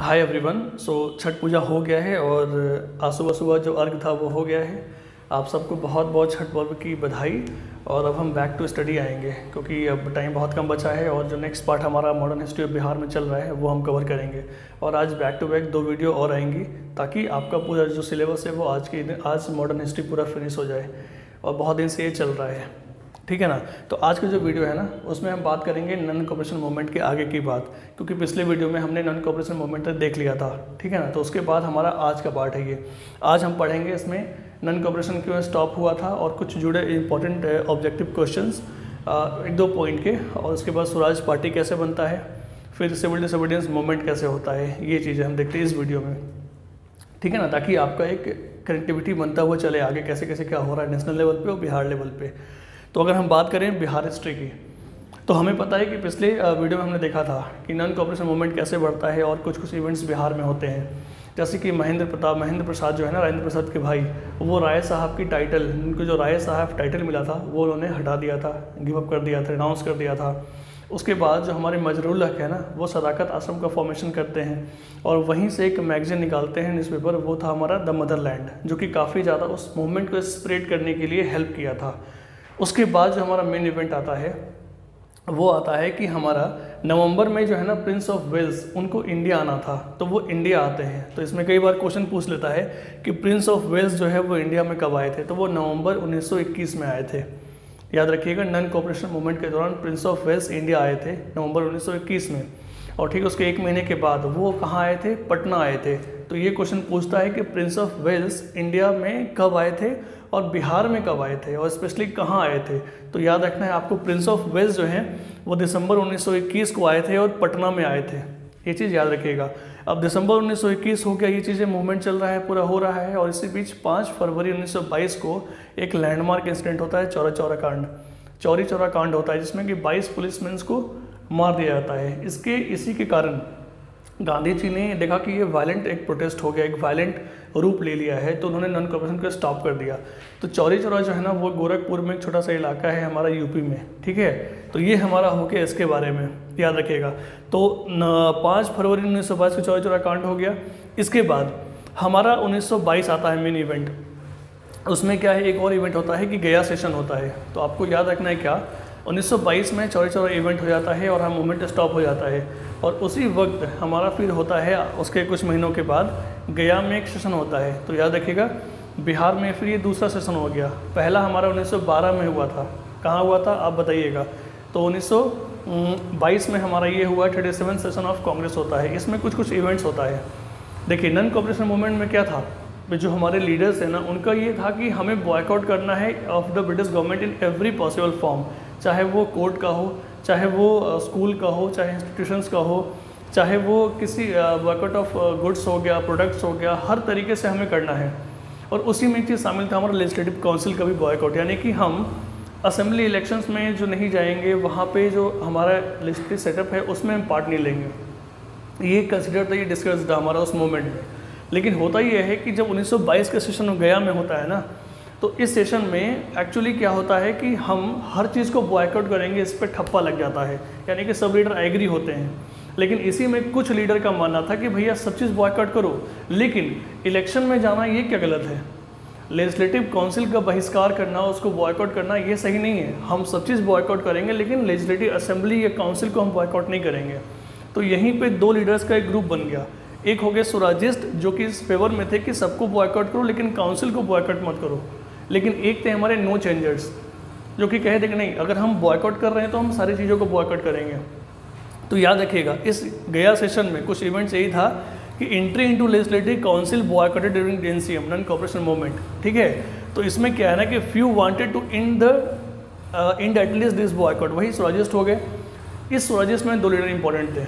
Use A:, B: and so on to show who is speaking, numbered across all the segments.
A: Hi everyone. Chhath पूजा हो गया है और आज सुबह सुबह जो अर्घ था वो हो गया है। आप सबको बहुत बहुत छठ पर्व की बधाई। और अब हम बैक टू स्टडी आएंगे क्योंकि अब टाइम बहुत कम बचा है और जो नेक्स्ट पार्ट हमारा मॉडर्न हिस्ट्री ऑफ बिहार में चल रहा है वो हम कवर करेंगे। और आज बैक टू बैक 2 वीडियो और आएंगी ताकि आपका पूरा जो सिलेबस है वो आज मॉडर्न हिस्ट्री पूरा फिनिश हो जाए। और बहुत दिन से ये चल रहा है, ठीक है ना। तो आज का जो वीडियो है ना उसमें हम बात करेंगे नॉन कोऑपरेशन मूवमेंट के आगे की बात, क्योंकि पिछले वीडियो में हमने नॉन कोऑपरेशन मूवमेंट तक देख लिया था, ठीक है ना। तो उसके बाद हमारा आज का पार्ट है ये। आज हम पढ़ेंगे इसमें नॉन कोऑपरेशन क्यों स्टॉप हुआ था और कुछ जुड़े इंपॉर्टेंट ऑब्जेक्टिव क्वेश्चंस 1-2 पॉइंट के। और उसके बाद स्वराज पार्टी कैसे बनता है, फिर सिविल डिसोबीडियंस मूवमेंट कैसे होता है, ये चीज़ें हम देखते हैं इस वीडियो में, ठीक है ना। ताकि आपका एक कनेक्टिविटी बनता हुआ चले आगे कैसे कैसे क्या हो रहा है नेशनल लेवल पे और बिहार लेवल पे। तो अगर हम बात करें बिहार हिस्ट्री की तो हमें पता है कि पिछले वीडियो में हमने देखा था कि नॉन कोऑपरेशन मूवमेंट कैसे बढ़ता है और कुछ कुछ इवेंट्स बिहार में होते हैं। जैसे कि महेंद्र प्रसाद जो है ना, राजेंद्र प्रसाद के भाई, वो राय साहब की टाइटल, उनको जो राय साहब टाइटल मिला था वो उन्होंने हटा दिया था, गिव अप कर दिया था, रिनाउंस कर दिया था। उसके बाद जो हमारे मजरूल हक है ना, वो सदाकत आश्रम का फॉर्मेशन करते हैं और वहीं से एक मैगजीन निकालते हैं, न्यूज़पेपर, वो था हमारा द मदरलैंड, जो कि काफ़ी ज़्यादा उस मूवमेंट को स्प्रेड करने के लिए हेल्प किया था। उसके बाद जो हमारा मेन इवेंट आता है वो आता है कि हमारा नवंबर में जो है ना प्रिंस ऑफ वेल्स, उनको इंडिया आना था, तो वो इंडिया आते हैं। तो इसमें कई बार क्वेश्चन पूछ लेता है कि प्रिंस ऑफ वेल्स जो है वो इंडिया में कब आए थे, तो वो नवंबर 1921 में आए थे। याद रखिएगा, नॉन कोऑपरेशन मूवमेंट के दौरान प्रिंस ऑफ वेल्स इंडिया आए थे नवंबर 1921 में। और ठीक उसके 1 महीने के बाद वो कहाँ आए थे, पटना आए थे। तो ये क्वेश्चन पूछता है कि प्रिंस ऑफ वेल्स इंडिया में कब आए थे और बिहार में कब आए थे और स्पेशली कहाँ आए थे। तो याद रखना है आपको, प्रिंस ऑफ वेल्स जो हैं वो दिसंबर 1921 को आए थे और पटना में आए थे, ये चीज़ याद रखिएगा। अब दिसंबर 1921 हो गया, ये चीज़ें मूवमेंट चल रहा है, पूरा हो रहा है। और इसी बीच 5 फरवरी 1922 को एक लैंडमार्क इंसिडेंट होता है, चौरी चौरा कांड होता है, जिसमें कि 22 पुलिसमैन को मार दिया जाता है। इसी के कारण गांधी जी ने देखा कि ये वायलेंट एक प्रोटेस्ट हो गया, एक वायलेंट रूप ले लिया है, तो उन्होंने नॉन कोऑपरेशन को स्टॉप कर दिया। तो चौरी चौरा जो है ना वो गोरखपुर में एक छोटा सा इलाका है हमारा यूपी में, ठीक है। तो ये हमारा हो गया, इसके बारे में याद रखिएगा। तो 5 फरवरी 1922 को चौरी चौरा कांड हो गया। इसके बाद हमारा 1922 आता है मेन इवेंट। उसमें क्या है, एक और इवेंट होता है कि गया सेशन होता है। तो आपको याद रखना है क्या, 1922 में चौरी चौरा इवेंट हो जाता है और हम मूवमेंट स्टॉप हो जाता है। और उसी वक्त हमारा फिर होता है, उसके कुछ महीनों के बाद गया में एक सेशन होता है। तो याद रखिएगा, बिहार में फिर ये दूसरा सेशन हो गया। पहला हमारा 1912 में हुआ था, कहाँ हुआ था आप बताइएगा। तो 1922 में हमारा ये हुआ 37 सेशन ऑफ कांग्रेस होता है। इसमें कुछ कुछ इवेंट्स होता है। देखिए, नॉन कोऑपरेशन मूवमेंट में क्या था, जो हमारे लीडर्स हैं ना, उनका ये था कि हमें बॉयकॉट करना है of the British government in every possible form, चाहे वो कोर्ट का हो, चाहे वो स्कूल का हो, चाहे इंस्टीट्यूशंस का हो, चाहे वो किसी बॉयकॉट ऑफ गुड्स हो गया, प्रोडक्ट्स हो गया, हर तरीके से हमें करना है। और उसी में एक चीज़ शामिल था हमारा लेजिस्लेटिव काउंसिल का भी बॉयकॉट, यानी कि हम असेंबली इलेक्शंस में जो नहीं जाएंगे, वहाँ पे जो हमारा लेजिस्लेटिव सेटअप है उसमें हम पार्ट नहीं लेंगे। ये कंसिडर था, ये डिस्कस था हमारा उस मोमेंट में। लेकिन होता ये है कि जब 1922 का सेशन गया में होता है ना, तो इस सेशन में एक्चुअली क्या होता है कि हम हर चीज़ को बॉयकॉट करेंगे, इस पर ठप्पा लग जाता है, यानी कि सब लीडर एग्री होते हैं। लेकिन इसी में कुछ लीडर का मानना था कि भैया सब चीज़ बॉयकॉट करो, लेकिन इलेक्शन में जाना ये क्या गलत है, लेजिस्लेटिव काउंसिल का बहिष्कार करना, उसको बॉयकॉट करना ये सही नहीं है। हम सब चीज़ बॉयकॉट करेंगे लेकिन लेजिस्लेटिव असेंबली या काउंसिल को हम बॉयकॉट नहीं करेंगे। तो यहीं पे 2 लीडर्स का एक ग्रुप बन गया। एक हो गए स्वराजिस्ट, जो कि इस फेवर में थे कि सबको बॉयकॉट करो लेकिन काउंसिल को बॉयकॉट मत करो। लेकिन एक थे हमारे नो चेंजर्स, जो कि कहे थे कि नहीं, अगर हम बॉयकॉट कर रहे हैं तो हम सारी चीज़ों को बॉयकॉट करेंगे। तो याद रखिएगा, इस गया सेशन में कुछ इवेंट्स यही था कि entry into legislative council boycotted during NCM, non cooperation movement, ठीक है। तो इसमें क्या है ना कि few wanted to end at least this boycott, वही स्वराजिस्ट हो गए। इस स्वराजिस्ट में 2 लीडर इंपॉर्टेंट थे,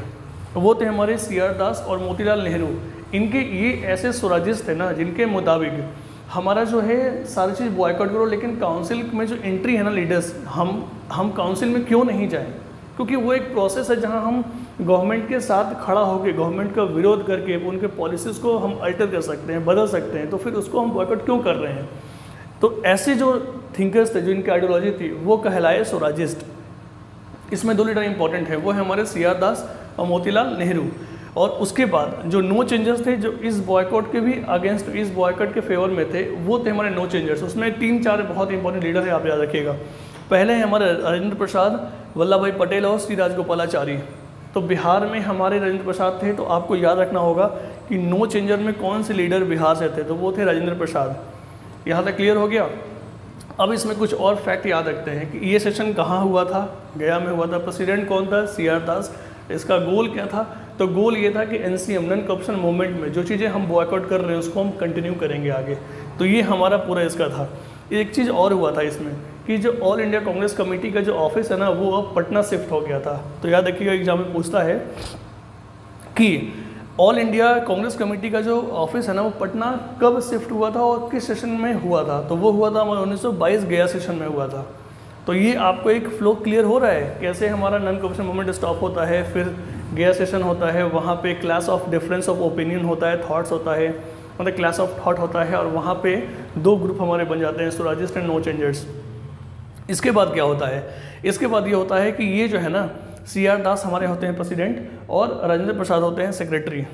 A: वो थे हमारे CR दास और मोतीलाल नेहरू। इनके ये ऐसे स्वराजिस्ट थे ना जिनके मुताबिक हमारा जो है सारी चीज़ बॉयकॉट करो, लेकिन काउंसिल में जो एंट्री है ना लीडर्स, हम काउंसिल में क्यों नहीं जाएं, क्योंकि वो एक प्रोसेस है जहां हम गवर्नमेंट के साथ खड़ा होकर गवर्नमेंट का विरोध करके उनके पॉलिसीज़ को हम अल्टर कर सकते हैं, बदल सकते हैं। तो फिर उसको हम बॉयकॉट क्यों कर रहे हैं। तो ऐसे जो थिंकर्स थे, जो इनकी आइडियोलॉजी थी, वो कहलाए स्वराजिस्ट। इसमें 2 लीडर इंपॉर्टेंट है, वो है हमारे CR दास और मोतीलाल नेहरू। और उसके बाद जो नो चेंजर्स थे, जो इस बॉयकॉट के भी अगेंस्ट, इस बॉयकॉट के फेवर में थे, वो थे हमारे नो चेंजर्स। उसमें 3-4 बहुत इंपॉर्टेंट लीडर है, आप याद रखिएगा। पहले हैं हमारे राजेंद्र प्रसाद, वल्लभ भाई पटेल और श्री राजगोपालाचारी। तो बिहार में हमारे राजेंद्र प्रसाद थे, तो आपको याद रखना होगा कि नो चेंजर में कौन से लीडर बिहार से थे, तो वो थे राजेंद्र प्रसाद। यहाँ तक क्लियर हो गया। अब इसमें कुछ और फैक्ट याद रखते हैं कि ये सेशन कहाँ हुआ था, गया में हुआ था। प्रेसिडेंट कौन था, CR दास। इसका गोल क्या था, तो गोल ये था कि NCM नॉन करप्शन मूवमेंट में जो चीज़ें हम बॉयकॉट कर रहे हैं उसको हम कंटिन्यू करेंगे आगे। तो ये हमारा पूरा इसका था। एक चीज़ और हुआ था इसमें कि जो ऑल इंडिया कांग्रेस कमेटी का जो ऑफिस है ना, वो अब पटना शिफ्ट हो गया था। तो याद रखिएगा, एग्जाम में पूछता है कि ऑल इंडिया कांग्रेस कमेटी का जो ऑफिस है ना, वो पटना कब शिफ्ट हुआ था और किस सेशन में हुआ था, तो वो हुआ था हमारा 1922 गया सेशन में हुआ था। तो ये आपको एक फ्लो क्लियर हो रहा है कैसे हमारा नॉन करप्शन मूवमेंट स्टॉप होता है, फिर गया सेशन होता है, वहाँ पे class of difference of opinion होता है, थॉट्स होता है, मतलब क्लास ऑफ थॉट होता है, और वहाँ पे 2 ग्रुप हमारे बन जाते हैं, स्वराजिस्ट एंड नो चेंजर्स। इसके बाद क्या होता है, इसके बाद ये होता है कि ये जो है ना, CR दास हमारे होते हैं प्रेसिडेंट और राजेंद्र प्रसाद होते हैं सेक्रेटरी।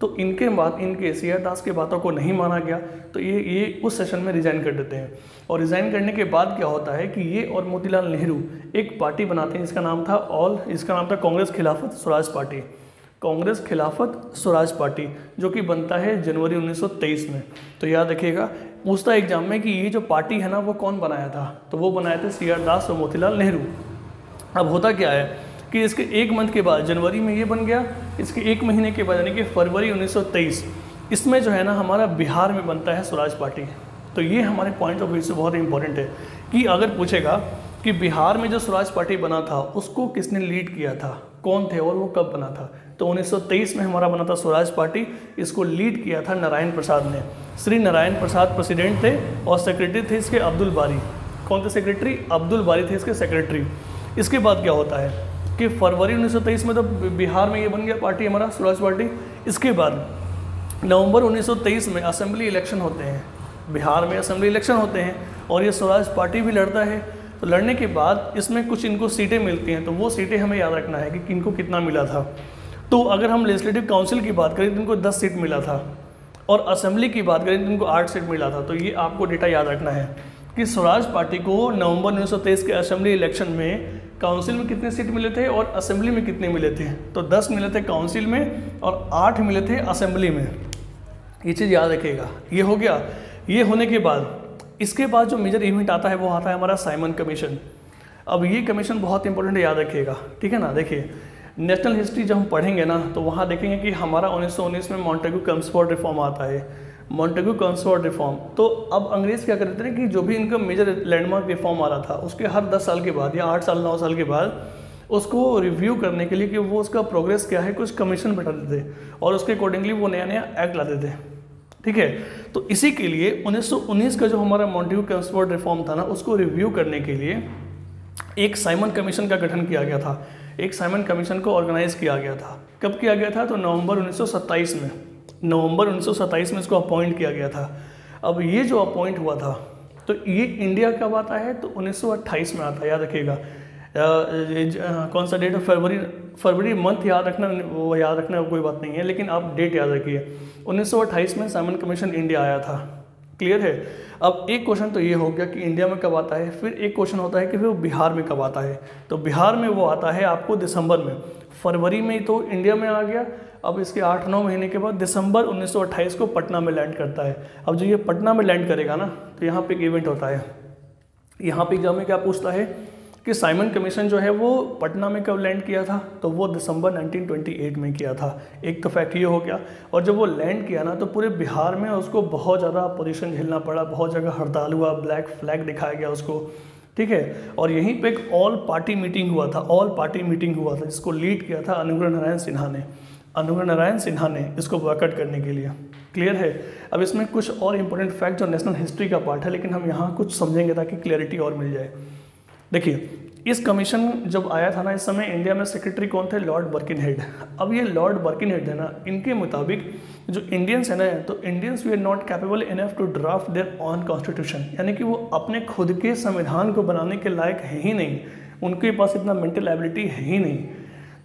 A: तो इनके बाद इनके CR दास के बातों को नहीं माना गया, तो ये उस सेशन में रिज़ाइन कर देते हैं। और रिज़ाइन करने के बाद क्या होता है कि ये और मोतीलाल नेहरू एक पार्टी बनाते हैं, इसका नाम था कांग्रेस खिलाफत स्वराज पार्टी। कांग्रेस खिलाफत स्वराज पार्टी, जो कि बनता है जनवरी 1923 में। तो याद रखिएगा, पूछता एग्जाम में कि ये जो पार्टी है ना, वो कौन बनाया था, तो वो बनाए थे CR दास और मोतीलाल नेहरू। अब होता क्या है कि इसके 1 मंथ के बाद, जनवरी में ये बन गया, इसके 1 महीने के बाद यानी कि फरवरी 1923, इसमें जो है ना हमारा बिहार में बनता है स्वराज पार्टी। तो ये हमारे पॉइंट ऑफ व्यू से बहुत इंपॉर्टेंट है कि अगर पूछेगा कि बिहार में जो स्वराज पार्टी बना था उसको किसने लीड किया था, कौन थे और वो कब बना था, तो 1923 में हमारा बना था स्वराज पार्टी। इसको लीड किया था नारायण प्रसाद ने। श्री नारायण प्रसाद प्रेसिडेंट थे और सेक्रेटरी थे इसके अब्दुल बारी। कौन थे सेक्रेटरी, अब्दुल बारी थे इसके सेक्रेटरी। इसके बाद क्या होता है कि फरवरी 1923 में तो बिहार में ये बन गया पार्टी हमारा स्वराज पार्टी। इसके बाद नवंबर 1923 में असेंबली इलेक्शन होते हैं, बिहार में असेंबली इलेक्शन होते हैं और ये स्वराज पार्टी भी लड़ता है। तो लड़ने के बाद इसमें कुछ इनको सीटें मिलती हैं, तो वो सीटें हमें याद रखना है कि किनको कितना मिला था। तो अगर हम लेजिस्लेटिव काउंसिल की बात करें तो इनको 10 सीट मिला था, और असेंबली की बात करें तो इनको 8 सीट मिला था। तो ये आपको डेटा याद रखना है कि स्वराज पार्टी को नवंबर 1923 के असेंबली इलेक्शन में काउंसिल में कितने सीट मिले थे और असेंबली में कितने मिले थे, तो 10 मिले थे काउंसिल में और 8 मिले थे असेंबली में। ये चीज़ याद रखिएगा। ये हो गया। ये होने के बाद इसके बाद जो मेजर इवेंट आता है वो आता है हमारा साइमन कमीशन। अब ये कमीशन बहुत इंपॉर्टेंट है, याद रखिएगा, ठीक है ना। देखिए, नेशनल हिस्ट्री जब हम पढ़ेंगे ना तो वहाँ देखेंगे कि हमारा 1919 में मॉन्टेगू कम्सफोर्ड रिफॉर्म आता है, मॉन्टेगू कम्सफोर्ड रिफॉर्म। तो अब अंग्रेज़ क्या करते थे कि जो भी इनका मेजर लैंडमार्क रिफॉर्म आ रहा था उसके हर 10 साल के बाद या 8 साल 9 साल के बाद उसको रिव्यू करने के लिए कि वो उसका प्रोग्रेस क्या है, कुछ कमीशन बैठाते थे और उसके अकॉर्डिंगली वो नया नया एक्ट लाते थे, ठीक है। तो इसी के लिए 1919 का जो हमारा मॉन्टेगू कम्सफोर्ड रिफॉर्म था ना, उसको रिव्यू करने के लिए एक साइमन कमीशन का गठन किया गया था। एक साइमन कमीशन को ऑर्गेनाइज किया गया था। कब किया गया था, तो नवंबर 1927 में, नवंबर 1927 में इसको अपॉइंट किया गया था। अब ये जो अपॉइंट हुआ था तो ये इंडिया कब आता है, तो 1928 में आता है, याद रखिएगा। कौन सा डेट है, फरवरी मंथ याद रखना, वो याद रखना कोई बात नहीं है, लेकिन आप डेट याद रखिए। 1928 में साइमन कमीशन इंडिया आया था, क्लियर है। अब एक क्वेश्चन तो ये हो गया कि इंडिया में कब आता है, फिर एक क्वेश्चन होता है कि फिर बिहार में कब आता है। तो बिहार में वो आता है आपको दिसंबर में, फरवरी में तो इंडिया में आ गया। अब इसके 8-9 महीने के बाद दिसंबर 1928 को पटना में लैंड करता है। अब जो ये पटना में लैंड करेगा ना, तो यहाँ पे एक इवेंट होता है। यहाँ पे एग्जाम में क्या पूछता है कि साइमन कमीशन जो है वो पटना में कब लैंड किया था, तो वो दिसंबर 1928 में किया था। एक तो फैक्ट ये हो गया। और जब वो लैंड किया ना तो पूरे बिहार में उसको बहुत ज़्यादा अपोजिशन झेलना पड़ा, बहुत जगह हड़ताल हुआ, ब्लैक फ्लैग दिखाया गया उसको, ठीक है। और यहीं पे एक ऑल पार्टी मीटिंग हुआ था, ऑल पार्टी मीटिंग हुआ था, जिसको लीड किया था अनुग्रह नारायण सिन्हा ने। अनुग्रह नारायण सिन्हा ने इसको बॉयकॉट करने के लिए, क्लियर है। अब इसमें कुछ और इंपॉर्टेंट फैक्ट जो नेशनल हिस्ट्री का पार्ट है, लेकिन हम यहाँ कुछ समझेंगे ताकि क्लियरिटी और मिल जाए। देखिए, इस कमीशन जब आया था ना, इस समय इंडिया में सेक्रेटरी कौन थे, लॉर्ड बर्किनहेड। अब ये लॉर्ड बर्किनहेड है ना, इनके मुताबिक जो इंडियंस है ना, तो Indians we are not capable enough to draft their own constitution, यानी कि वो अपने खुद के संविधान को बनाने के लायक है ही नहीं, उनके पास इतना मेंटल एबिलिटी है ही नहीं।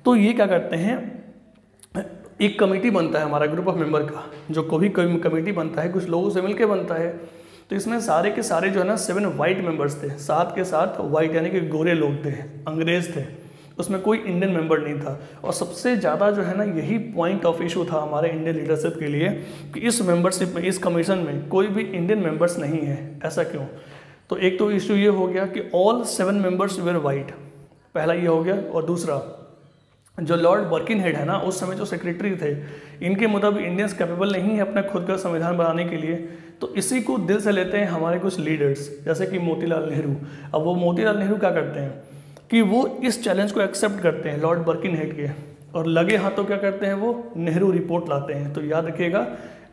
A: तो ये क्या करते हैं, एक कमेटी बनता है हमारा ग्रुप ऑफ मेंबर का, जो कोई कमेटी बनता है कुछ लोगों से मिलकर बनता है। तो इसमें सारे के सारे जो है ना 7 वाइट मेंबर्स थे, 7 के 7 वाइट यानी कि गोरे लोग थे, अंग्रेज थे, उसमें कोई इंडियन मेंबर नहीं था। और सबसे ज़्यादा जो है ना यही पॉइंट ऑफ इशू था हमारे इंडियन लीडरशिप के लिए कि इस मेंबरशिप में, इस कमीशन में कोई भी इंडियन मेंबर्स नहीं है। ऐसा क्यों? तो एक तो इशू ये हो गया कि ऑल 7 मेंबर्स वेर वाइट, पहला ये हो गया। और दूसरा, जो लॉर्ड बर्किनहेड है ना, उस समय जो सेक्रेटरी थे, इनके मुताबिक इंडियंस कैपेबल नहीं है अपना खुद का संविधान बनाने के लिए। तो इसी को दिल से लेते हैं हमारे कुछ लीडर्स, जैसे कि मोतीलाल नेहरू। अब वो मोतीलाल नेहरू क्या करते हैं कि वो इस चैलेंज को एक्सेप्ट करते हैं लॉर्ड बर्किनहेड के, और लगे हाथों क्या करते हैं, वो नेहरू रिपोर्ट लाते हैं। तो याद रखिएगा,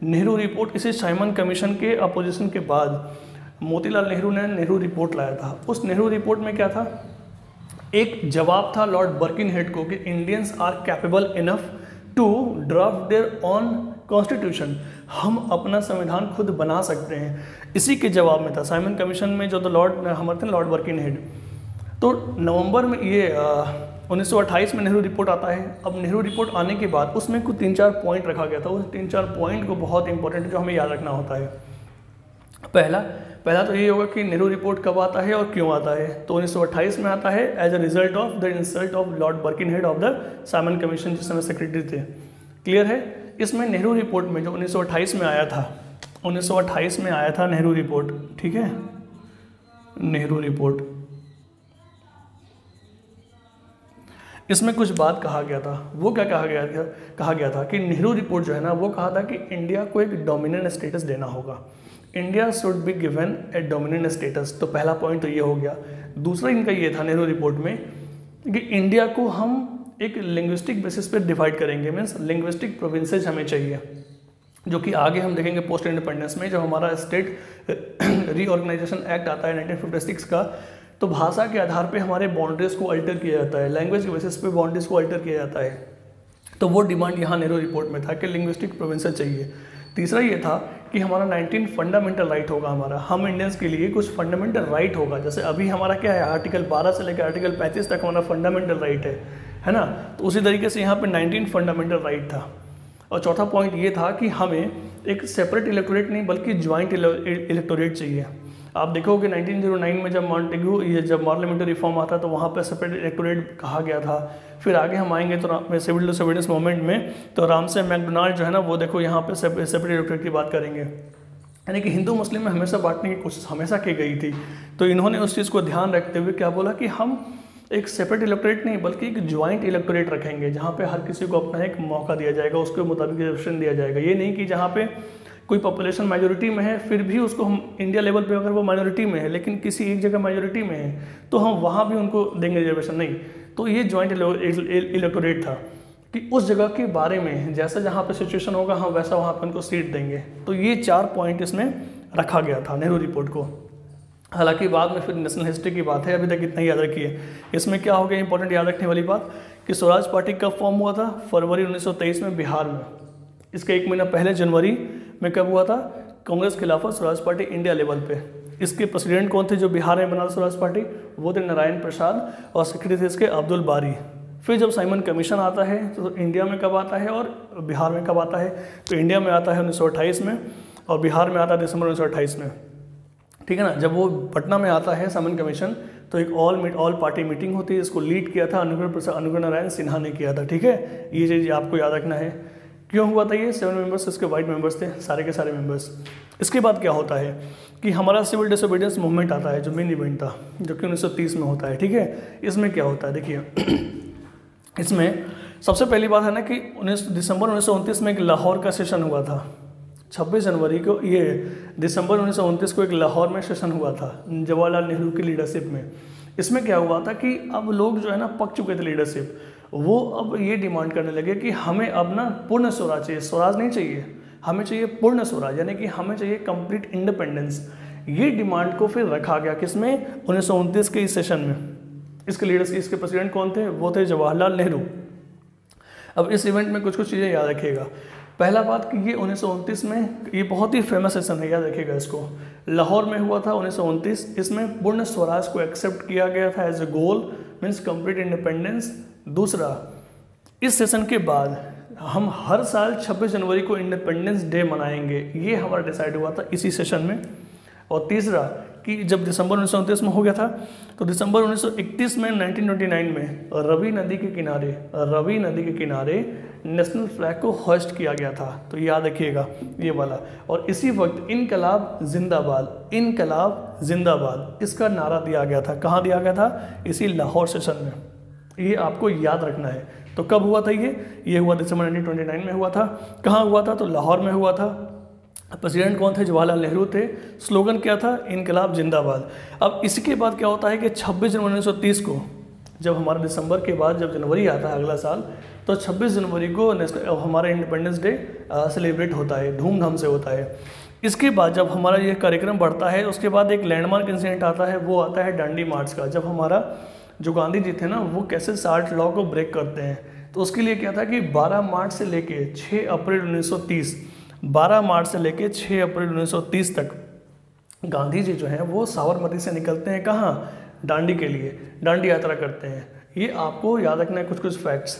A: नेहरू रिपोर्ट, इसी साइमन कमीशन के अपोजिशन के बाद मोतीलाल नेहरू ने नेहरू रिपोर्ट लाया था। उस नेहरू रिपोर्ट में क्या था, एक जवाब था लॉर्ड बर्किनहेड को कि Indians are capable enough to draft their own constitution, हम अपना संविधान खुद बना सकते हैं। इसी के जवाब में था साइमन कमीशन में, जो तो लॉर्ड हमारे थे लॉर्ड बर्किनहेड। तो नवंबर में ये 1928 में नेहरू रिपोर्ट आता है। अब नेहरू रिपोर्ट आने के बाद उसमें कुछ 3-4 पॉइंट रखा गया था। उस 3-4 पॉइंट को बहुत इंपॉर्टेंट जो हमें याद रखना होता है। पहला तो ये होगा कि नेहरू रिपोर्ट कब आता है और क्यों आता है। तो 1928 में आता है as a result of the insult of Lord Birkenhead of the Simon Commission, जिस समय सेक्रेटरी थे। क्लियर है? इसमें नेहरू रिपोर्ट में जो 1928 में आया था, 1928 में आया था नेहरू रिपोर्ट, ठीक है, नेहरू रिपोर्ट, इसमें कुछ बात कहा गया था। वो क्या कहा गया था कि नेहरू रिपोर्ट जो है ना, वो कहा था कि इंडिया को एक डोमिनेंट स्टेटस देना होगा, India should be given A dominant status. तो पहला पॉइंट तो ये हो गया। दूसरा इनका ये था नेहरू रिपोर्ट में कि इंडिया को हम एक लिंग्विस्टिक बेसिस पे डिवाइड करेंगे, मीन्स लिंग्विस्टिक प्रोविंसेज हमें चाहिए, जो कि आगे हम देखेंगे पोस्ट इंडिपेंडेंस में, जब हमारा स्टेट रीऑर्गेनाइजेशन एक्ट आता है 1956 का, तो भाषा के आधार पे हमारे बाउंड्रीज को अल्टर किया जाता है, लैंग्वेज के बेसिस पे बाउंड्रीज को अल्टर किया जाता है। तो वो डिमांड यहाँ नेहरू रिपोर्ट में था कि लिंग्विस्टिक प्रोविंसेस चाहिए। तीसरा ये था कि हमारा 19 फंडामेंटल राइट होगा, हमारा हम इंडियंस के लिए कुछ फंडामेंटल राइट होगा। जैसे अभी हमारा क्या है, आर्टिकल 12 से लेकर आर्टिकल 35 तक हमारा फंडामेंटल राइट है ना। तो उसी तरीके से यहाँ पे 19 फंडामेंटल राइट था। और चौथा पॉइंट ये था कि हमें एक सेपरेट इलेक्टोरेट नहीं बल्कि ज्वाइंट इलेक्टोरेट चाहिए। आप देखोगे 1909 में जब मॉन्टेग्यू जब पार्लियामेंट्री रिफॉर्म आता तो वहाँ पे सेपरेट इलेक्टोरेट कहा गया था। फिर आगे हम आएंगे तो सिविल डिसोबीडियंस मूवमेंट में, तो रामसे मैकडोनाल्ड जो है ना, वो देखो यहाँ पे सेपरेट इलेक्टोरेट की बात करेंगे। यानी कि हिंदू मुस्लिम में हमेशा बांटने की कोशिश हमेशा की गई थी। तो इन्होंने उस चीज़ को ध्यान रखते हुए क्या बोला कि हम एक सेपरेट इलेक्टोरेट नहीं बल्कि एक ज्वाइंट इलेक्टोरेट रखेंगे, जहाँ पे हर किसी को अपना एक मौका दिया जाएगा, उसके मुताबिक रिजर्वेशन दिया जाएगा। ये नहीं कि जहाँ पे कोई पॉपुलेशन मेजोरिटी में है फिर भी उसको हम इंडिया लेवल पे अगर वो माइनॉरिटी में है लेकिन किसी एक जगह मेजोरिटी में है तो हम वहाँ भी उनको देंगे रिजर्वेशन, नहीं। तो ये ज्वाइंट इलेक्टोरेट था कि उस जगह के बारे में जैसा जहाँ पे सिचुएशन होगा हम वैसा वहाँ पे उनको सीट देंगे। तो ये 4 पॉइंट इसमें रखा गया था नेहरू रिपोर्ट को। हालांकि बाद में फिर नेशनल हिस्ट्री की बात है, अभी तक इतना ही याद रखिए। इसमें क्या हो गया इंपॉर्टेंट याद रखने वाली बात कि स्वराज पार्टी कब फॉर्म हुआ था, फरवरी 1923 में बिहार में। इसके 1 महीना पहले जनवरी में कब हुआ था, कांग्रेस खिलाफत स्वराज पार्टी इंडिया लेवल पे। इसके प्रेसिडेंट कौन थे जो बिहार में बना स्वराज पार्टी, वो थे नारायण प्रसाद और सेक्रेटरी थे इसके अब्दुल बारी। फिर जब साइमन कमीशन आता है तो इंडिया में कब आता है और बिहार में कब आता है, तो इंडिया में आता है 1928 में और बिहार में आता है दिसंबर 1928 में, ठीक है ना। जब वो पटना में आता है साइमन कमीशन तो एक ऑल पार्टी मीटिंग होती है, इसको लीड किया था अनुग्रह नारायण सिन्हा ने किया था, ठीक है। ये चीज़ आपको याद रखना है। क्यों हुआ था ये, 7 मेंबर्स इसके वाइट मेंबर्स थे, सारे के सारे मेंबर्स। इसके बाद क्या होता है कि हमारा सिविल डिसोबीडियंस मूवमेंट आता है जो मेन इवेंट था, जो कि 1930 में होता है, ठीक है। इसमें क्या होता है देखिए, इसमें सबसे पहली बात है ना कि दिसंबर 1929 में एक लाहौर का सेशन हुआ था। 26 जनवरी को, ये दिसंबर 1929 को एक लाहौर में सेशन हुआ था जवाहरलाल नेहरू की लीडरशिप में। इसमें क्या हुआ था कि अब लोग जो है ना पक चुके थे लीडरशिप, वो अब ये डिमांड करने लगे कि हमें अब ना पूर्ण स्वराज चाहिए, स्वराज नहीं चाहिए, हमें चाहिए पूर्ण स्वराज, यानी कि हमें चाहिए कंप्लीट इंडिपेंडेंस। ये डिमांड को फिर रखा गया किसमें, 1929 के इस सेशन में। इसके लीडर्स, इसके प्रेसिडेंट कौन थे, वो थे जवाहरलाल नेहरू। अब इस इवेंट में कुछ चीज़ें याद रखिएगा। पहला बात कि ये 1929 में, ये बहुत ही फेमस सेशन है, याद रखिएगा इसको। लाहौर में हुआ था 1929। इसमें पूर्ण स्वराज को एक्सेप्ट किया गया था as a goal, means complete independence. दूसरा, इस सेशन के बाद हम हर साल 26 जनवरी को इंडिपेंडेंस डे मनाएंगे, ये हमारा डिसाइड हुआ था इसी सेशन में। और तीसरा कि जब दिसंबर 1929 में हो गया था, तो दिसंबर 1931 में 1929 में रवि नदी के किनारे नेशनल फ्लैग को होस्ट किया गया था। तो याद रखिएगा ये वाला। और इसी वक्त इनकलाब जिंदाबाद इसका नारा दिया गया था। कहाँ दिया गया था? इसी लाहौर सेशन में। ये आपको याद रखना है। तो कब हुआ था ये हुआ दिसंबर 1929 में हुआ था। कहाँ हुआ था? तो लाहौर में हुआ था। प्रेसिडेंट कौन थे? जवाहरलाल नेहरू थे। स्लोगन क्या था? इनकलाब जिंदाबाद। अब इसके बाद क्या होता है कि 26 जनवरी 1930 को, जब हमारा दिसंबर के बाद जब जनवरी आता है अगला साल, तो 26 जनवरी को हमारा इंडिपेंडेंस डे सेलिब्रेट होता है, धूमधाम से होता है। इसके बाद जब हमारा ये कार्यक्रम बढ़ता है, उसके बाद एक लैंडमार्क इंसिडेंट आता है, वो आता है दांडी मार्च का। जब हमारा जो गांधी जी थे ना, वो कैसे 60 लॉ को ब्रेक करते हैं। तो उसके लिए क्या था कि 12 मार्च से लेके 6 अप्रैल 1930 तक गांधी जी जो हैं वो साबरमती से निकलते हैं। कहाँ? दांडी के लिए दांडी यात्रा करते हैं। ये आपको याद रखना है कुछ फैक्ट्स।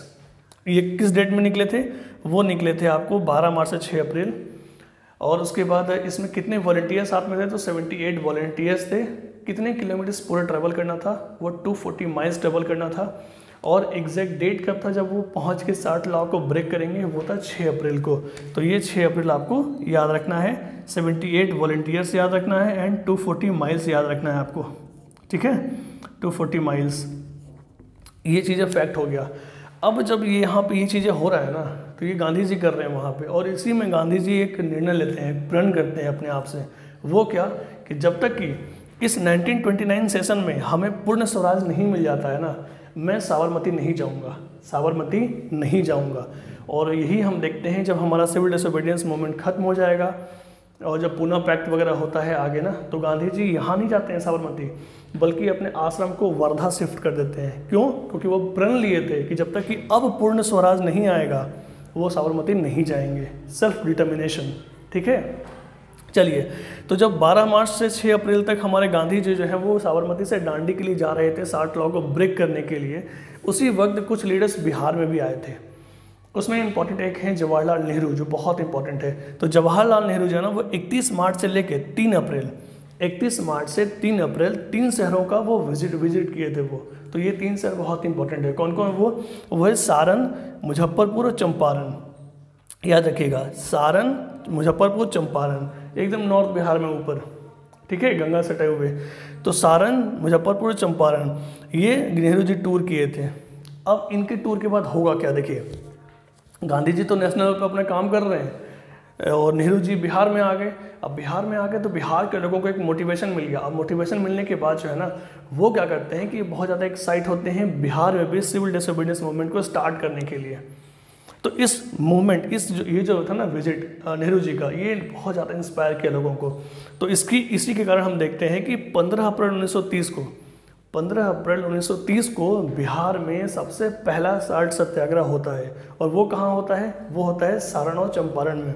A: ये किस डेट में निकले थे? वो निकले थे आपको 12 मार्च से 6 अप्रैल। और उसके बाद इसमें कितने वॉलंटियर्स साथ में थे? तो 78 वॉलंटियर्स थे। कितने किलोमीटर्स पूरा ट्रैवल करना था? वो 240 माइल्स ट्रैवल करना था। और एग्जैक्ट डेट कब था जब वो पहुंच के 60 लॉ को ब्रेक करेंगे? वो था 6 अप्रैल को। तो ये 6 अप्रैल आपको याद रखना है। 78 वॉलंटियर्स याद रखना है एंड 240 माइल्स याद रखना है आपको। ठीक है, 240 माइल्स। ये चीज़ें फैक्ट हो गया। अब जब ये यहाँ पे ये चीज़ें हो रहा है ना, तो ये गांधी जी कर रहे हैं वहाँ पे। और इसी में गांधी जी एक निर्णय लेते हैं, प्रण करते हैं अपने आप से। वो क्या कि जब तक कि इस 1929 सेशन में हमें पूर्ण स्वराज नहीं मिल जाता है ना, मैं साबरमती नहीं जाऊंगा। और यही हम देखते हैं जब हमारा सिविल डिसोबीडियंस मूवमेंट खत्म हो जाएगा और जब पूना पैक्ट वगैरह होता है आगे ना, तो गांधी जी यहाँ नहीं जाते हैं साबरमती, बल्कि अपने आश्रम को वर्धा शिफ्ट कर देते हैं। क्यों? क्योंकि वो प्रण लिए थे कि जब तक कि अब पूर्ण स्वराज नहीं आएगा वो साबरमती नहीं जाएंगे। Self determination. ठीक है, चलिए। तो जब 12 मार्च से 6 अप्रैल तक हमारे गांधी जी जो है वो साबरमती से दांडी के लिए जा रहे थे 60 लॉ को ब्रेक करने के लिए, उसी वक्त कुछ लीडर्स बिहार में भी आए थे। उसमें इंपॉर्टेंट एक हैं जवाहरलाल नेहरू, जो बहुत इंपॉर्टेंट है। तो जवाहरलाल नेहरू जो है ना, वो 31 मार्च से लेके 3 अप्रैल 3 शहरों का वो विजिट किए थे वो। तो ये 3 शहर बहुत इंपॉर्टेंट है। कौन कौन? वो है सारण, मुजफ्फरपुर और चंपारण। याद रखिएगा, सारण, मुजफ्फरपुर, चंपारण, एकदम नॉर्थ बिहार में ऊपर। ठीक है, गंगा सटे हुए। तो सारण, मुजफ्फरपुर, चंपारण, ये नेहरू जी टूर किए थे। अब इनके टूर के बाद होगा क्या? देखिए, गांधी जी तो नेशनल पे अपना काम कर रहे हैं और नेहरू जी बिहार में आ गए। अब बिहार में आ गए तो बिहार के लोगों को एक मोटिवेशन मिल गया। अब मोटिवेशन मिलने के बाद जो है ना, वो क्या करते हैं कि बहुत ज़्यादा एक्साइट होते हैं बिहार में भी सिविल डिसोबीडियंस मूवमेंट को स्टार्ट करने के लिए। तो इस मूवमेंट, ये जो था ना विजिट नेहरू जी का, ये बहुत ज़्यादा इंस्पायर किया लोगों को। तो इसी के कारण हम देखते हैं कि 15 अप्रैल 1930 को बिहार में सबसे पहला साल्ट सत्याग्रह होता है। और वो कहाँ होता है? वो होता है सारण और चंपारण में।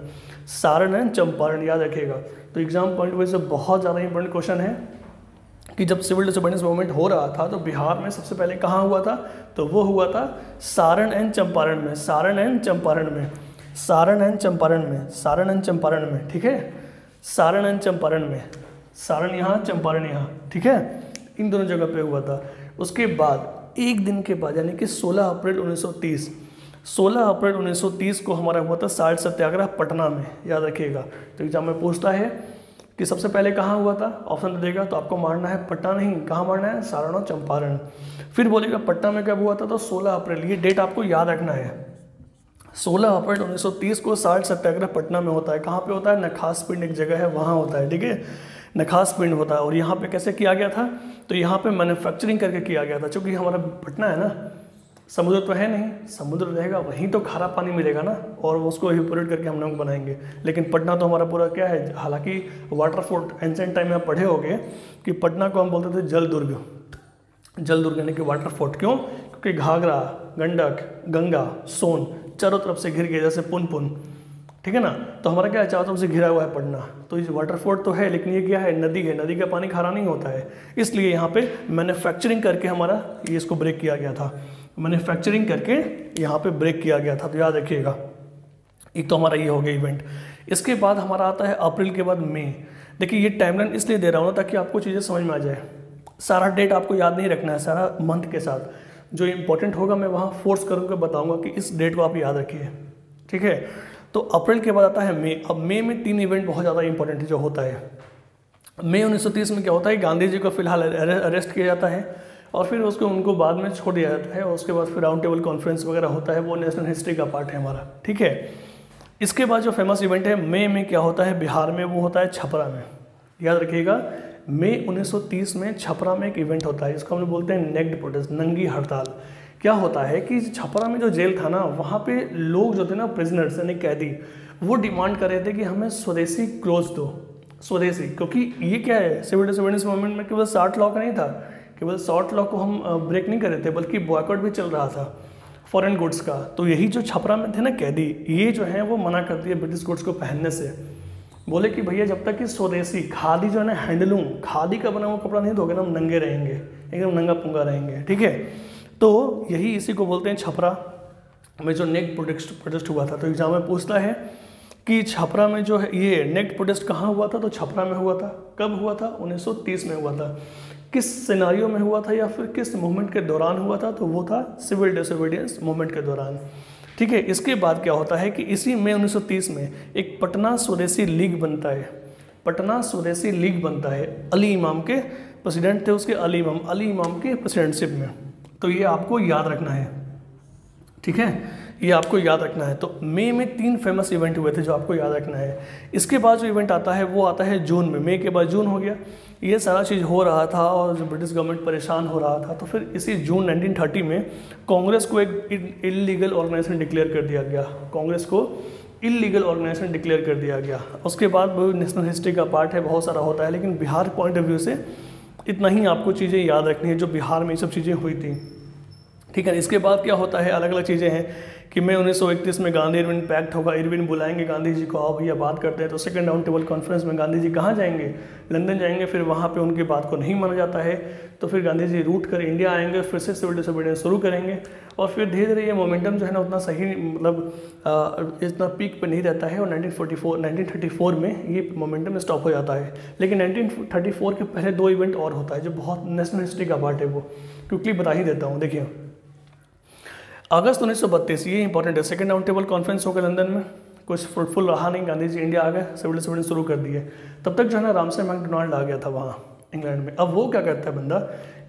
A: सारण एंड चंपारण याद रखिएगा। तो एग्जाम पॉइंट ऑफ व्यू से बहुत ज़्यादा इंपॉर्टेंट क्वेश्चन है कि जब सिविल डिसोबीडियंस मूवमेंट हो रहा था तो बिहार में सबसे पहले कहाँ हुआ था? तो वो हुआ था सारण एंड चंपारण में। सारण एंड चंपारण में। ठीक है, सारण एंड चंपारण में। सारण यहाँ, चंपारण यहाँ। ठीक है, इन दोनों जगह पे हुआ था। उसके बाद एक दिन के बाद यानी कि 16 अप्रैल 1930 को हमारा हुआ था साल्ट सत्याग्रह पटना में। याद रखिएगा। तो एग्जाम में पूछता है कि सबसे पहले कहाँ हुआ था, ऑप्शन देगा तो आपको मारना है पटना नहीं, कहाँ मारना है? सारण और चंपारण। फिर बोलेगा पटना में कब हुआ था, तो 16 अप्रैल। ये डेट आपको याद रखना है। 16 अप्रैल 1930 को साल्ट सत्याग्रह पटना में होता है। कहाँ पे होता है? नखास पिंड एक जगह है, वहाँ होता है। ठीक है, नखास पिंड होता है। और यहाँ पे कैसे किया गया था? तो यहाँ पे मैन्युफैक्चरिंग करके किया गया था। क्योंकि हमारा पटना है ना, समुद्र तो है नहीं, समुद्र रहेगा वहीं तो खारा पानी मिलेगा ना, और उसको इवेपोरेट करके हम लोग बनाएंगे। लेकिन पटना तो हमारा पूरा क्या है, हालांकि वाटर फोर्ट एंशिएंट टाइम में आप पढ़े होंगे कि पटना को हम बोलते थे जल दुर्ग यानी कि वाटर फोर्ट। क्यों? क्योंकि घाघरा, गंडक, गंगा, सोन चारों तरफ से घिर गए, जैसे पुन। ठीक है ना। तो हमारा क्या है, चारों तरफ से घिरा हुआ है पटना। तो इस वाटर फोर्ट तो है, लेकिन ये क्या है, नदी है। नदी का पानी खारा नहीं होता है, इसलिए यहाँ पे मैन्युफैक्चरिंग करके हमारा ये इसको ब्रेक किया गया था। मैन्युफैक्चरिंग करके यहाँ पे ब्रेक किया गया था। तो याद रखिएगा, एक तो हमारा ये हो गया इवेंट। इसके बाद हमारा आता है अप्रैल के बाद मई। देखिए ये टाइमलाइन इसलिए दे रहा हूँ ताकि आपको चीज़ें समझ में आ जाए। सारा डेट आपको याद नहीं रखना है, सारा मंथ के साथ जो इंपॉर्टेंट होगा मैं वहाँ फोर्स करूँगा, बताऊँगा कि इस डेट को आप याद रखिए, ठीक है। तो अप्रैल के बाद आता है मई। अब मई में 3 इवेंट बहुत ज़्यादा इंपॉर्टेंट जो होता है। मई 1930 में क्या होता है, गांधी जी को फिलहाल अरेस्ट किया जाता है और फिर उसको उनको बाद में छोड़ दिया जाता है, और उसके बाद फिर राउंड टेबल कॉन्फ्रेंस वगैरह होता है, वो नेशनल हिस्ट्री का पार्ट है हमारा, ठीक है। इसके बाद जो फेमस इवेंट है मई में क्या होता है बिहार में, वो होता है छपरा में। याद रखिएगा, मई 1930 में छपरा में एक इवेंट होता है, इसको हम लोग बोलते हैं नेक्ड प्रोटेस्ट, नंगी हड़ताल। क्या होता है कि छपरा में जो जेल था ना, वहाँ पे लोग जो थे ना, प्रिजनर्स यानी कैदी, वो डिमांड कर रहे थे कि हमें स्वदेशी क्लोज दो, स्वदेशी। क्योंकि ये क्या है, सिविल डिसोबीडियंस मूवमेंट में केवल 60 लॉ का नहीं था, केवल 60 लॉ को हम ब्रेक नहीं कर रहे थे, बल्कि बॉयकॉट भी चल रहा था फॉरेन गुड्स का। तो यही जो छपरा में थे ना कैदी, ये जो है वो मना करती है ब्रिटिश गुड्स को पहनने से। बोले कि भैया जब तक कि स्वदेशी खादी जो है ना, हैंडलूम खादी का बना हुआ कपड़ा नहीं दोगे ना, हम नंगे रहेंगे, एकदम नंगा पुंगा रहेंगे, ठीक है। तो यही इसी को बोलते हैं छपरा में जो नेक्ड प्रोटेस्ट हुआ था। तो एग्जाम में पूछता है कि छपरा में जो है ये नेक्ड प्रोटेस्ट कहाँ हुआ था, तो छपरा में हुआ था। कब हुआ था, 1930 में हुआ था। किस सिनारियो में हुआ था या फिर किस मूवमेंट के दौरान हुआ था, तो वो था सिविल डिसोबीडियंस मूवमेंट के दौरान, ठीक है। इसके बाद क्या होता है कि इसी मई 1930 में एक पटना स्वदेशी लीग बनता है, पटना स्वदेशी लीग बनता है। अली इमाम के प्रेसिडेंट थे उसके, अली इमाम के प्रेसिडेंटशिप में। तो ये आपको याद रखना है, ठीक है, ये आपको याद रखना है। तो मई में 3 फेमस इवेंट हुए थे जो आपको याद रखना है। इसके बाद जो इवेंट आता है वो आता है जून में। मई के बाद जून हो गया, ये सारा चीज़ हो रहा था और जो ब्रिटिश गवर्नमेंट परेशान हो रहा था। तो फिर इसी जून 1930 में कांग्रेस को एक इलीगल ऑर्गेनाइजेशन डिक्लेयर कर दिया गया, कांग्रेस को इलीगल ऑर्गेनाइजेशन डिक्लेयर कर दिया गया। उसके बाद वो नेशनल हिस्ट्री का पार्ट है, बहुत सारा होता है, लेकिन बिहार पॉइंट ऑफ व्यू से इतना ही आपको चीज़ें याद रखनी है जो बिहार में ये सब चीज़ें हुई थी, ठीक है। इसके बाद क्या होता है, अलग अलग चीज़ें हैं कि मई 1931 में गांधी इरविन पैक्ट होगा। इरविन बुलाएंगे गांधी जी को, आओ भैया बात करते हैं। तो सेकंड राउंड टेबल कॉन्फ्रेंस में गांधी जी कहाँ जाएंगे, लंदन जाएंगे। फिर वहाँ पे उनकी बात को नहीं माना जाता है, तो फिर गांधी जी रूट कर इंडिया आएंगे, फिर से सिविल डिसोबीडियंस शुरू करेंगे। और फिर धीरे धीरे ये मोमेंटम जो है ना उतना सही, मतलब इतना पीक पे नहीं रहता है, और 1934 में ये मोमेंटम स्टॉप हो जाता है। लेकिन 1934 के पहले 2 इवेंट और होता है जो बहुत नेशनल हिस्ट्री का पार्ट है, वो क्विकली बता ही देता हूँ। देखिए अगस्त 1932, ये इंपॉर्टेंट है, सेकंड राउंड टेबल कॉन्फ्रेंस होकर लंदन में, कुछ फ्रूटफुल रहा नहीं, गांधी जी इंडिया आ गए, सिविल डिसोबीडियंस शुरू कर दिए। तब तक जो है ना रामसे मैकडोनाल्ड आ गया था वहाँ इंग्लैंड में। अब वो क्या करता है बंदा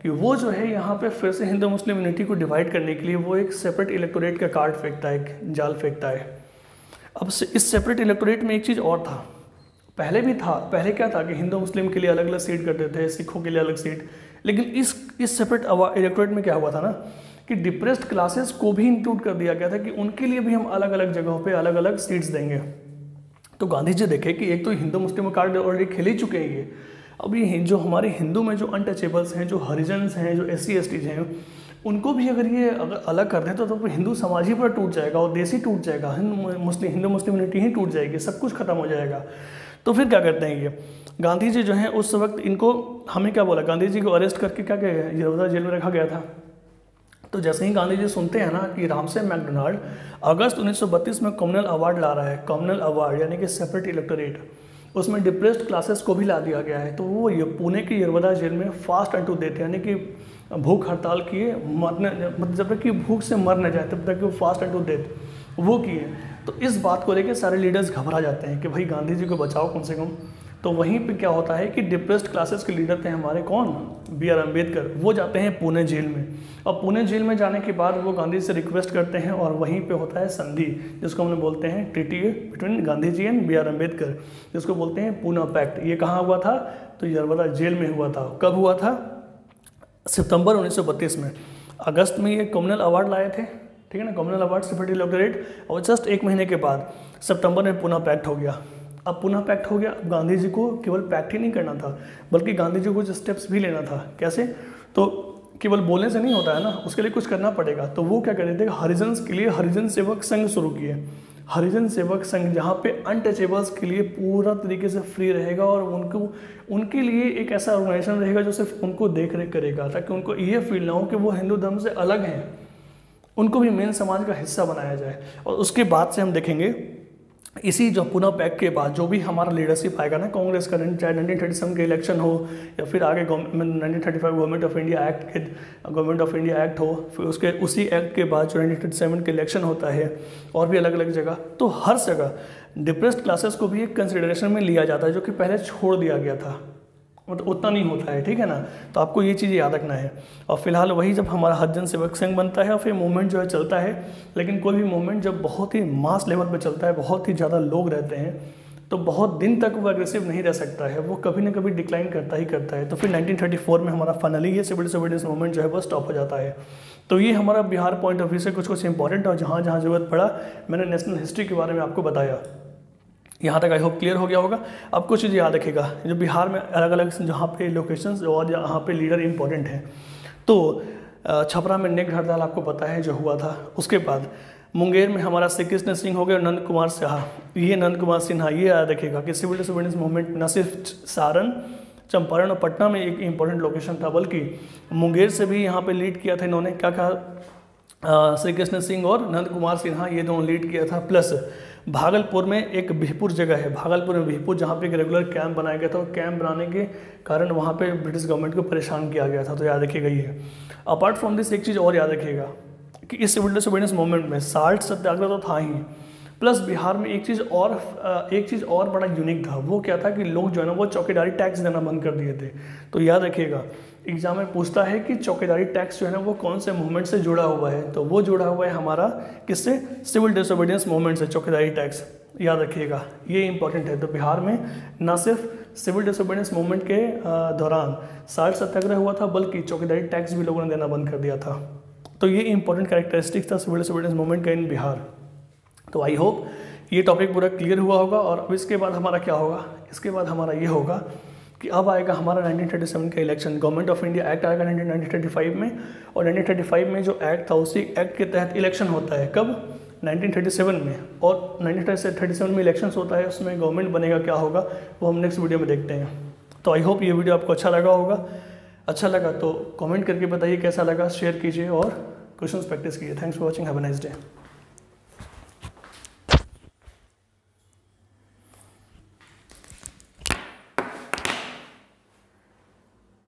A: कि वो जो है यहाँ पे फिर से हिंदू मुस्लिम यूनिटी को डिवाइड करने के लिए वो एक सेपरेट इलेक्टोरेट का कार्ड फेंकता है, एक जाल फेंकता है। अब इस सेपरेट इलेक्टोरेट में एक चीज़ और था, पहले भी था। पहले क्या था कि हिंदू मुस्लिम के लिए अलग अलग सीट करते थे, सिखों के लिए अलग सीट। लेकिन इस सेपरेट इलेक्टोरेट में क्या हुआ था ना कि डिप्रेस्ड क्लासेस को भी इंक्लूड कर दिया गया था कि उनके लिए भी हम अलग अलग जगहों पे अलग अलग सीट्स देंगे। तो गांधी जी देखे कि एक तो हिंदू मुस्लिम कार्ड ऑलरेडी खेल ही चुके हैं ये, अब ये जो हमारे हिंदू में जो अनटचेबल्स हैं, जो हरिजन्स हैं, जो SC STs हैं, उनको भी अगर ये अगर अलग कर दें तो हिंदू समाज ही पर टूट जाएगा और देश ही टूट जाएगा, हिंदू मुस्लिम यूनिटी ही टूट जाएगी, सब कुछ खत्म हो जाएगा। तो फिर क्या करते हैं ये गांधी जी जो है उस वक्त इनको, हमें क्या बोला, गांधी जी को अरेस्ट करके क्या किया गया, यरवदा जेल में रखा गया था। तो जैसे ही गांधी जी सुनते हैं ना कि रामसे मैकडोनाल्ड अगस्त 1932 में कॉमनवेल्थ अवार्ड ला रहा है, कॉमनवेल्थ अवार्ड यानी कि सेपरेट इलेक्टोरेट, उसमें डिप्रेस्ड क्लासेस को भी ला दिया गया है, तो वो ये पुणे की यरवदा जेल में फास्ट अनटू डेथ यानी कि भूख हड़ताल किए, मरने, मतलब जब तक कि भूख से मर न जाए तब तक कि वो फास्ट अनटू डेथ वो किए। तो इस बात को लेकर सारे लीडर्स घबरा जाते हैं कि भाई गांधी जी को बचाओ कम से कम। तो वहीं पे क्या होता है कि डिप्रेस्ड क्लासेस के लीडर थे हमारे कौन, BR अम्बेडकर, वो जाते हैं पुणे जेल में। और पुणे जेल में जाने के बाद वो गांधी से रिक्वेस्ट करते हैं और वहीं पे होता है संधि, जिसको हम बोलते हैं treaty between Gandhi ji and BR Ambedkar, जिसको बोलते हैं पूना पैक्ट। ये कहाँ हुआ था, तो यरवदा जेल में हुआ था। कब हुआ था, सितंबर 1932 में। अगस्त में ये कॉमनवेल्थ अवार्ड लाए थे, ठीक है ना, कॉमनवेल्थ अवार्ड सेपरेट इलेक्टोरेट, और जस्ट 1 महीने के बाद सितंबर में पुनः पैक्ट हो गया। अब पुनः पैक्ट हो गया, अब गांधी जी को केवल पैक्ट ही नहीं करना था बल्कि गांधी जी को कुछ स्टेप्स भी लेना था। कैसे, तो केवल बोलने से नहीं होता है ना, उसके लिए कुछ करना पड़ेगा। तो वो क्या कर रहे थे, हरिजन्स के लिए हरिजन सेवक संघ शुरू किए। हरिजन सेवक संघ जहाँ पे अनटचेबल्स के लिए पूरा तरीके से फ्री रहेगा और उनके लिए एक ऐसा ऑर्गेनाइजेशन रहेगा जो सिर्फ उनको देख रेख करेगा, ताकि उनको ये फील ना हो कि वो हिंदू धर्म से अलग हैं। उनको भी मेन समाज का हिस्सा बनाया जाए। और उसके बाद से हम देखेंगे इसी जो पुनः पैक्ट के बाद जो भी हमारा लीडरशिप आएगा ना कांग्रेस का, चाहे 1937 के इलेक्शन हो या फिर आगे 1935 गवर्नमेंट ऑफ इंडिया एक्ट के गवर्नमेंट ऑफ इंडिया एक्ट हो, फिर उसके उसी एक्ट के बाद जो 1937 के इलेक्शन होता है और भी अलग अलग जगह, तो हर जगह डिप्रेस्ड क्लासेस को भी एक कंसिडरेशन में लिया जाता है जो कि पहले छोड़ दिया गया था, मतलब उतना नहीं होता है, ठीक है ना। तो आपको ये चीज़ याद रखना है। और फिलहाल वही जब हमारा हरिजन सेवक संघ बनता है और फिर मूवमेंट जो है चलता है, लेकिन कोई भी मूवमेंट जब बहुत ही मास लेवल पे चलता है, बहुत ही ज़्यादा लोग रहते हैं, तो बहुत दिन तक वो एग्रेसिव नहीं रह सकता है, वो कभी ना कभी डिक्लाइन करता ही करता है। तो फिर 1934 में हमारा फाइनली ये सिविल डिसोबीडियंस मूवमेंट जो है वो स्टॉप हो जाता है। तो ये हमारा बिहार पॉइंट ऑफ व्यू से कुछ कुछ इंपॉर्टेंट और जहाँ जहाँ जरूरत पड़ा मैंने नेशनल हिस्ट्री के बारे में आपको बताया। यहाँ तक आई होप क्लियर हो गया होगा। अब कुछ चीज़ याद रखेगा, जो बिहार में अलग अलग जहाँ पे लोकेशंस और यहाँ पे लीडर इंपॉर्टेंट हैं, तो छपरा में नेक हड़ताल आपको पता है जो हुआ था। उसके बाद मुंगेर में हमारा श्री कृष्ण सिंह हो गए और नंद कुमार सिन्हा, ये नंद कुमार सिन्हा, ये याद रखेगा कि सिविल डिसोबीडियंस मूवमेंट न सिर्फ सारण, चंपारण और पटना में एक इंपॉर्टेंट लोकेशन था, बल्कि मुंगेर से भी यहाँ पे लीड किया था इन्होंने। क्या कहा, श्री कृष्ण सिंह और नंद कुमार सिन्हा ये दोनों लीड किया था। प्लस भागलपुर में एक बिहपुर जगह है, भागलपुर में बिहपुर, जहाँ पे एक रेगुलर कैंप बनाया गया था और कैंप बनाने के कारण वहाँ पे ब्रिटिश गवर्नमेंट को परेशान किया गया था, तो याद रखिएगा ये। अपार्ट फ्रॉम दिस एक चीज़ और याद रखिएगा कि इस सिविल डिसोबीडियंस मूवमेंट में साल्ट सत्याग्रह तो था ही, प्लस बिहार में एक चीज़ और बड़ा यूनिक था। वो क्या था कि लोग जो है ना वो चौकीदारी टैक्स देना बंद कर दिए थे। तो याद रखिएगा एग्जाम में पूछता है कि चौकीदारी टैक्स जो है ना वो कौन से मूवमेंट से जुड़ा हुआ है, तो वो जुड़ा हुआ है हमारा किससे, सिविल डिसोबीडियंस मूवमेंट से, चौकीदारी टैक्स, याद रखिएगा ये इंपॉर्टेंट है। तो बिहार में न सिर्फ सिविल डिसोबीडियंस मूवमेंट के दौरान साल्ट सत्याग्रह हुआ था, बल्कि चौकीदारी टैक्स भी लोगों ने देना बंद कर दिया था। तो ये इंपॉर्टेंट कैरेक्टरिस्टिक्स था सिविल डिसोबीडियंस मूवमेंट का इन बिहार। तो आई होप ये टॉपिक पूरा क्लियर हुआ होगा। और अब इसके बाद हमारा क्या होगा, इसके बाद हमारा ये होगा कि अब आएगा हमारा 1937 का election, government of India act आएगा 1935 में, और 1935 में जो एक्ट था उसी एक्ट के तहत इलेक्शन होता है। कब, 1937 में। और 1937 में इलेक्शंस होता है, उसमें गवर्नमेंट बनेगा, क्या होगा वो हम नेक्स्ट वीडियो में देखते हैं। तो आई होप ये वीडियो आपको अच्छा लगा होगा। अच्छा लगा तो कमेंट करके बताइए कैसा लगा, शेयर कीजिए और क्वेश्चंस प्रैक्टिस कीजिए। Thanks for watching, have a nice day.